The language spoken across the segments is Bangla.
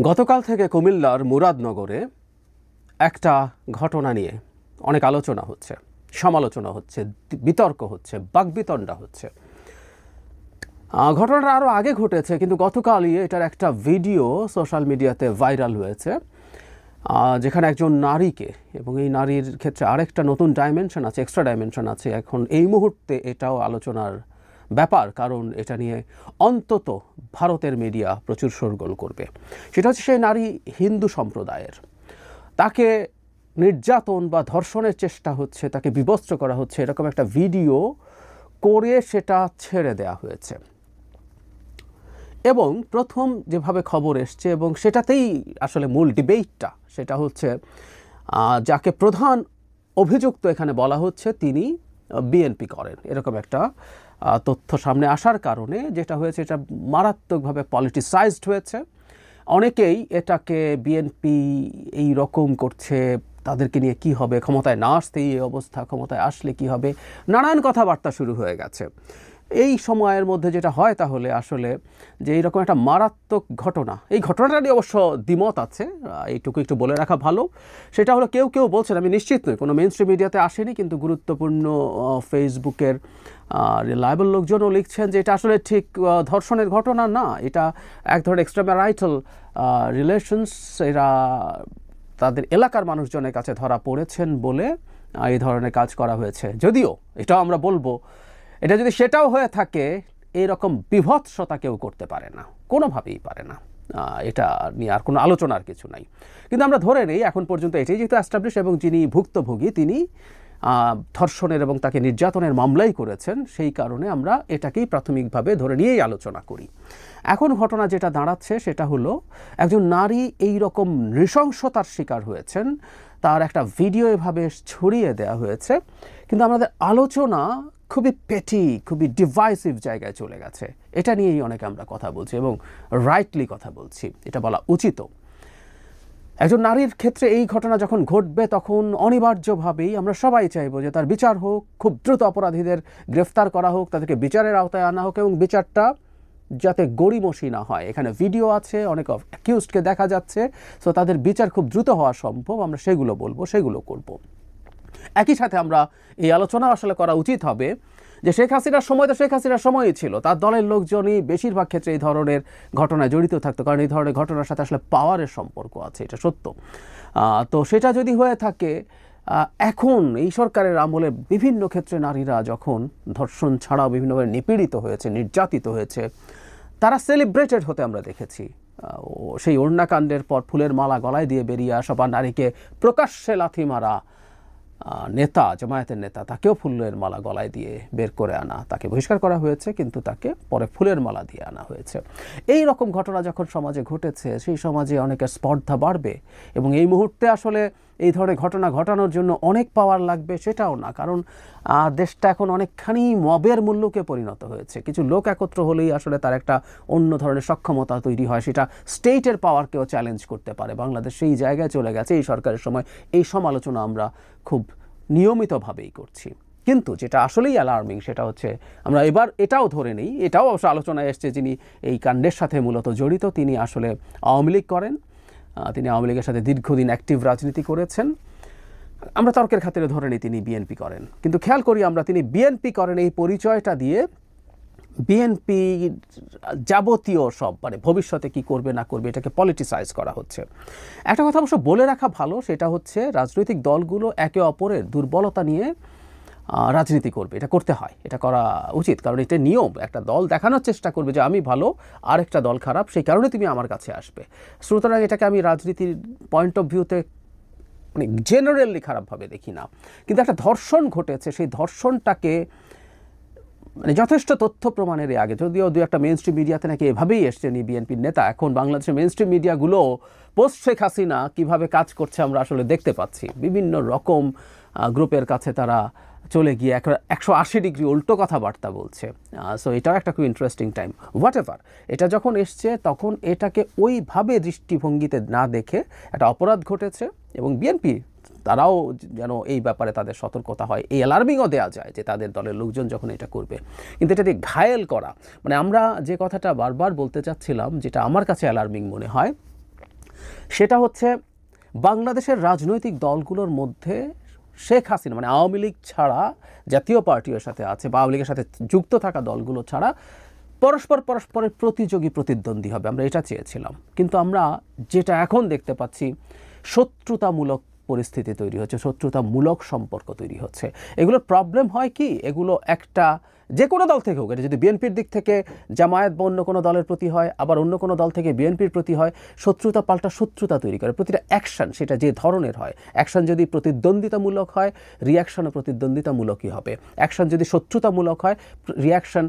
গতকাল থেকে কুমিল্লার মুরাদনগরে একটা ঘটনা নিয়ে অনেক আলোচনা হচ্ছে, সমালোচনা হচ্ছে, বিতর্ক হচ্ছে, বাকবিতণ্ডা হচ্ছে। ঘটনাটা আরও আগে ঘটেছে, কিন্তু গতকালই এটার একটা ভিডিও সোশ্যাল মিডিয়াতে ভাইরাল হয়েছে, যেখানে একজন নারীকে, এবং এই নারীর ক্ষেত্রে আরেকটা নতুন ডাইমেনশন আছে, এক্সট্রা ডাইমেনশন আছে এখন এই মুহূর্তে, এটাও আলোচনার ব্যাপার, কারণ এটা নিয়ে অন্তত ভারতের মিডিয়া প্রচুর শোরগোল করবে। সেটা হচ্ছে সেই নারী হিন্দু সম্প্রদায়ের, তাকে নির্যাতন বা ধর্ষণের চেষ্টা হচ্ছে, তাকে বিবস্ত্র করা হচ্ছে, এরকম একটা ভিডিও করে সেটা ছেড়ে দেয়া হয়েছে। এবং প্রথম যেভাবে খবর এসছে, এবং সেটাতেই আসলে মূল ডিবেটটা, সেটা হচ্ছে যাকে প্রধান অভিযুক্ত এখানে বলা হচ্ছে তিনি বিএনপি করেন, এরকম একটা তথ্য সামনে আসার কারণে যেটা হয়েছে, এটা মারাত্মকভাবে পলিটিসাইজড হয়েছে। অনেকেই এটাকে বিএনপি এই রকম করছে, তাদেরকে নিয়ে কি হবে, ক্ষমতায় না আসতেই এই অবস্থা, ক্ষমতায় আসলে কি হবে, নানান কথাবার্তা শুরু হয়ে গেছে। এই সময়ের মধ্যে যেটা হয় তাহলে আসলে যে এইরকম একটা মারাত্মক ঘটনা, এই ঘটনাটা নিয়ে অবশ্য দ্বিমত আছে, এইটুকু একটু বলে রাখা ভালো। সেটা হলো কেউ কেউ বলছেন, আমি নিশ্চিত নই, কোনো মেইন স্ট্রিম মিডিয়াতে আসেনি, কিন্তু গুরুত্বপূর্ণ ফেসবুকের রিলায়েবল লোকজনও লিখছেন যে এটা আসলে ঠিক ধর্ষণের ঘটনা না, এটা এক ধরনের এক্সট্রাম্যারাইটাল রিলেশনস, এরা তাদের এলাকার মানুষজনের কাছে ধরা পড়েছেন বলে এই ধরনের কাজ করা হয়েছে। যদিও এটাও আমরা বলবো, এটা যদি সেটাও হয়ে থাকে, এইরকম বিভৎসতা কেউ করতে পারে না, কোনোভাবেই পারে না, এটা নিয়ে আর কোনো আলোচনার কিছু নাই। কিন্তু আমরা ধরে নেই এখন পর্যন্ত এটাই যেহেতু অ্যাস্টাবলিশ, এবং যিনি ভুক্তভোগী তিনি ধর্ষণের এবং তাকে নির্যাতনের মামলাই করেছেন, সেই কারণে আমরা এটাকেই প্রাথমিকভাবে ধরে নিয়েই আলোচনা করি। এখন ঘটনা যেটা দাঁড়াচ্ছে সেটা হলো, একজন নারী এই রকম নৃশংসতার শিকার হয়েছেন, তার একটা ভিডিও এভাবে ছড়িয়ে দেওয়া হয়েছে, কিন্তু আমাদের আলোচনা খুবই পেটি, খুবই ডিভাইসিভ জায়গায় চলে গেছে। এটা নিয়েই অনেকে আমরা কথা বলছি, এবং রাইটলি কথা বলছি, এটা বলা উচিত। একজন নারীর ক্ষেত্রে এই ঘটনা যখন ঘটবে, তখন অনিবার্যভাবেই আমরা সবাই চাইবো যে তার বিচার হোক, খুব দ্রুত অপরাধীদের গ্রেফতার করা হোক, তাদেরকে বিচারের আওতায় আনা হোক, এবং বিচারটা যাতে গড়িমসি না হয়। এখানে ভিডিও আছে, অনেক অ্যাকিউজডকে দেখা যাচ্ছে, সো তাদের বিচার খুব দ্রুত হওয়া সম্ভব, আমরা সেগুলো বলবো, সেগুলো করব। একই সাথে আমরা এই আলোচনা আসলে করা উচিত হবে যে শেখ হাসিনার সময় তো শেখ হাসিনার সময়ই ছিল, তার দলের লোকজনই বেশিরভাগ ক্ষেত্রে এই ধরনের ঘটনায় জড়িত থাকতো, কারণ এই ধরনের ঘটনার সাথে আসলে পাওয়ারের সম্পর্ক আছে, এটা সত্য। তো সেটা যদি হয়ে থাকে, এখন এই সরকারের আমলে বিভিন্ন ক্ষেত্রে নারীরা যখন ধর্ষণ ছাড়াও বিভিন্নভাবে নিপীড়িত হয়েছে, নির্যাতিত হয়েছে, তারা সেলিব্রেটেড হতে আমরা দেখেছি। সেই ওড়নাকাণ্ডের পর ফুলের মালা গলায় দিয়ে বেরিয়ে আসা, বা নারীকে প্রকাশ্যে লাথি মারা নেতা, জামায়াতের নেতা, তাকেও ফুলের মালা গলায় দিয়ে বের করে আনা, তাকে বহিষ্কার করা হয়েছে, কিন্তু তাকে পরে ফুলের মালা দিয়ে আনা হয়েছে। এই রকম ঘটনা যখন সমাজে ঘটেছে, সেই সমাজে অনেকের স্পর্ধা বাড়বে, এবং এই মুহূর্তে আসলে এই ধরনের ঘটনা ঘটানোর জন্য অনেক পাওয়ার লাগবে সেটাও না, কারণ দেশটা এখন অনেকখানি মবের মূল্যকে পরিণত হয়েছে। কিছু লোক একত্র হলেই আসলে তার একটা অন্য ধরনের সক্ষমতা তৈরি হয়, সেটা স্টেটের পাওয়ারকেও চ্যালেঞ্জ করতে পারে। বাংলাদেশ সেই জায়গায় চলে গেছে এই সরকারের সময়। এই সমালোচনা আমরা খুব নিয়মিতভাবেই করছি, কিন্তু যেটা আসলেই অ্যালার্মিং সেটা হচ্ছে, আমরা এবার এটাও ধরে নেই, এটাও অবশ্য আলোচনায় এসছে, যিনি এই কাণ্ডের সাথে মূলত জড়িত তিনি আসলে আওয়ামী লীগ করেন, তিনি আওয়ামী লীগের সাথে দীর্ঘদিন অ্যাক্টিভ রাজনীতি করেছেন। আমরা তর্কের খাতিরে ধরে নিই তিনি বিএনপি করেন, কিন্তু খেয়াল করি আমরা তিনি বিএনপি করেন এই পরিচয়টা দিয়ে বিএনপি যাবতীয় সব, মানে ভবিষ্যতে কি করবে না করবে, এটাকে পলিটিসাইজ করা হচ্ছে। একটা কথা অবশ্য বলে রাখা ভালো, সেটা হচ্ছে রাজনৈতিক দলগুলো একে অপরের দুর্বলতা নিয়ে রাজনীতি করবে, এটা করতে হয়, এটা করা উচিত, কারণ এটা নিয়ম। একটা দল দেখানোর চেষ্টা করবে যে আমি ভালো, আরেকটা দল খারাপ, সেই কারণে তুমি আমার কাছে আসবে। সুতরাং এটাকে আমি রাজনীতির পয়েন্ট অফ ভিউতে মানে জেনারেলি খারাপভাবে দেখি না। কিন্তু একটা ধর্ষণ ঘটেছে, সেই ধর্ষণটাকে মানে যথেষ্ট তথ্য প্রমাণের আগে, যদিও দু একটা মেইন স্ট্রিম মিডিয়াতে নাকি এভাবেই এসছেন এই বিএনপির নেতা, এখন বাংলাদেশের মেইন স্ট্রিম মিডিয়াগুলো পোস্ট শেখ হাসিনা কীভাবে কাজ করছে আমরা আসলে দেখতে পাচ্ছি। বিভিন্ন রকম গ্রুপের কাছে তারা চলে গিয়ে 180 ডিগ্রি উল্টো কথাবার্তা বলছে। সো এটাও একটা খুব ইন্টারেস্টিং টাইম। হোয়াট এভার, এটা যখন এসছে তখন এটাকে ওইভাবে দৃষ্টিভঙ্গিতে না দেখে একটা অপরাধ ঘটেছে, এবং বিএনপি তারাও যেন এই ব্যাপারে তাদের সতর্কতা হয়, এই অ্যালার্মিংও দেওয়া যায় যে তাদের দলের লোকজন যখন এটা করবে। কিন্তু এটা দিয়ে ঘায়েল করা, মানে আমরা যে কথাটা বারবার বলতে চাচ্ছিলাম, যেটা আমার কাছে অ্যালার্মিং মনে হয়, সেটা হচ্ছে বাংলাদেশের রাজনৈতিক দলগুলোর মধ্যে শেখ হাসিনা মানে আওয়ামী লীগ ছাড়া জাতীয় পার্টির সাথে আছে বা আওয়ামী লীগের সাথে যুক্ত থাকা দলগুলো ছাড়া পরস্পরের প্রতিযোগী প্রতিদ্বন্দ্বী হবে, আমরা এটা চেয়েছিলাম। কিন্তু আমরা যেটা এখন দেখতে পাচ্ছি, শত্রুতামূলক পরিস্থিতি তৈরি হচ্ছে, শত্রুতামূলক সম্পর্ক তৈরি হচ্ছে। এগুলোর প্রবলেম হয় কি, এগুলো একটা যে কোনো দল থেকে হোক, এটা যদি বিএনপির দিক থেকে জামায়াত বা অন্য কোনো দলের প্রতি হয়, আবার অন্য কোনো দল থেকে বিএনপির প্রতি হয়, শত্রুতা পাল্টা শত্রুতা তৈরি করে। প্রতিটা অ্যাকশন সেটা যে ধরনের হয়, অ্যাকশন যদি প্রতিদ্বন্দ্বিতামূলক হয়, রিয়াকশনও প্রতিদ্বন্দ্বিতামূলকই হবে। অ্যাকশন যদি শত্রুতামূলক হয়, রিয়াকশন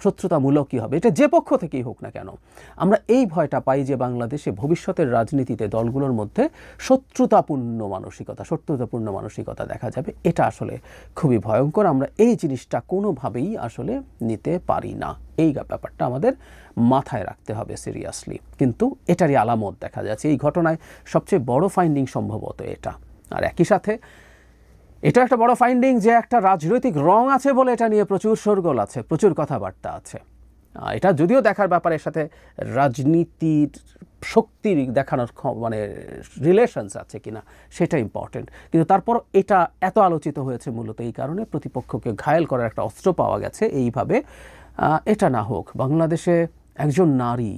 শত্রুতামূলকই হবে, এটা যে পক্ষ থেকেই হোক না কেন। আমরা এই ভয়টা পাই যে বাংলাদেশে ভবিষ্যতের রাজনীতিতে দলগুলোর মধ্যে শত্রুতাপূর্ণ মানসিকতা দেখা যাবে। এটা আসলে খুবই ভয়ঙ্কর। আমরা এই জিনিসটা কোনোভাবেই আসলে নিতে পারি না। এই ব্যাপারটা আমাদের মাথায় রাখতে হবে সিরিয়াসলি। কিন্তু এটারই আলামত দেখা যাচ্ছে এই ঘটনায়। সবচেয়ে বড় ফাইন্ডিং সম্ভবত এটা। আর একই সাথে এটা একটা বড় ফাইন্ডিং যে একটা রাজনৈতিক রং আছে বলে এটা নিয়ে প্রচুর শোরগোল আছে, প্রচুর কথাবার্তা আছে। এটা যদিও দেখার ব্যাপারের সাথে রাজনীতির শক্তির দেখানোর মানে রিলেশনস আছে কিনা সেটা ইম্পর্টেন্ট। কিন্তু তারপর এটা এত আলোচিত হয়েছে মূলত এই কারণে, প্রতিপক্ষকে ঘায়েল করার একটা অস্ত্র পাওয়া গেছে এইভাবে। এটা না হোক, বাংলাদেশে একজন নারী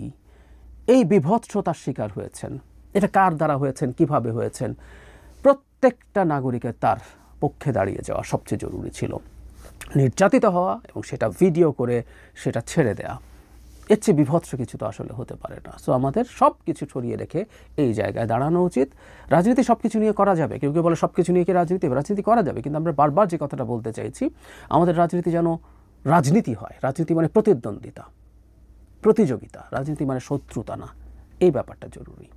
এই বিভৎসতার শিকার হয়েছেন। এটা কার দ্বারা হয়েছেন, কিভাবে হয়েছেন, প্রত্যেকটা নাগরিকের তার পক্ষে দাঁড়িয়ে যাওয়া সবচেয়ে জরুরি ছিল। নির্যাতিত হওয়া এবং সেটা ভিডিও করে সেটা ছেড়ে দেওয়া, এর চেয়ে বিভৎস কিছু তো আসলে হতে পারে না। সো আমাদের সব কিছু ছড়িয়ে রেখে এই জায়গায় দাঁড়ানো উচিত। রাজনীতি সব কিছু নিয়ে করা যাবে, কেউ কেউ বলে সব কিছু নিয়ে কি রাজনীতি করা যাবে, কিন্তু আমরা বারবার যে কথাটা বলতে চাইছি, আমাদের রাজনীতি যেন রাজনীতি হয়। রাজনীতি মানে প্রতিদ্বন্দ্বিতা, প্রতিযোগিতা, রাজনীতি মানে শত্রুতা না। এই ব্যাপারটা জরুরি।